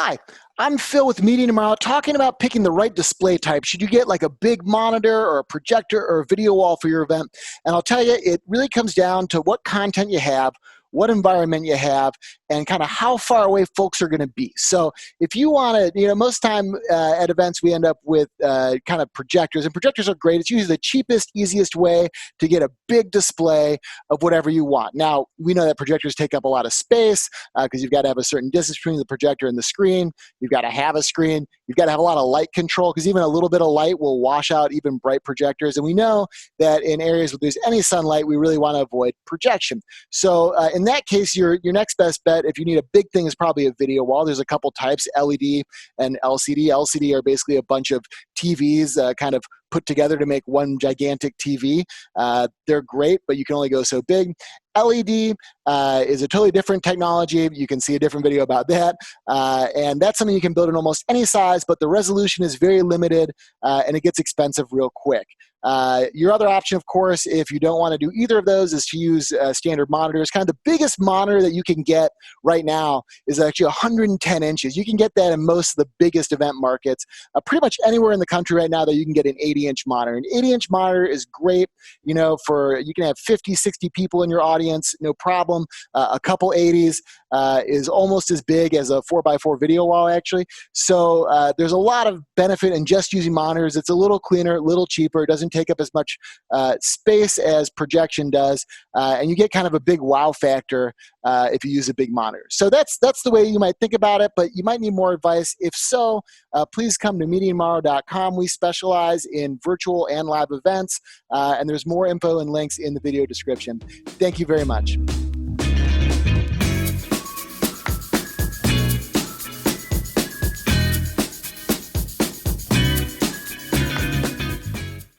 Hi, I'm Phil with Meeting Tomorrow, talking about picking the right display type. Should you get like a big monitor or a projector or a video wall for your event? And I'll tell you, it really comes down to what content you have, what environment you have, and kind of how far away folks are going to be. So if you want to, most time at events we end up with kind of projectors, and projectors are great. It's usually the cheapest, easiest way to get a big display of whatever you want. Now, we know that projectors take up a lot of space because you've got to have a certain distance between the projector and the screen. You've got to have a screen. You've got to have a lot of light control because even a little bit of light will wash out even bright projectors. And we know that in areas where there's any sunlight, we really want to avoid projection. So in that case, your next best bet, if you need a big thing, is probably a video wall. There's a couple types, LED and LCD. LCD are basically a bunch of TVs kind of put together to make one gigantic TV. They're great, but you can only go so big. LED is a totally different technology. You can see a different video about that. And that's something you can build in almost any size, but the resolution is very limited and it gets expensive real quick. Your other option, of course, if you don't want to do either of those, is to use standard monitors. Kind of the biggest monitor that you can get right now is actually 110 inches. You can get that in most of the biggest event markets. Pretty much anywhere in the country right now that you can get an 80-inch monitor. An 80-inch monitor is great, you can have 50, 60 people in your audience, no problem. A couple 80s is almost as big as a 4x4 video wall, actually. So there's a lot of benefit in just using monitors. It's a little cleaner, a little cheaper. It doesn't take up as much space as projection does, and you get kind of a big wow factor if you use a big monitor. So that's the way you might think about it, but you might need more advice. If so, please come to meetingtomorrow.com. We specialize in virtual and live events, and there's more info and links in the video description. Thank you very much.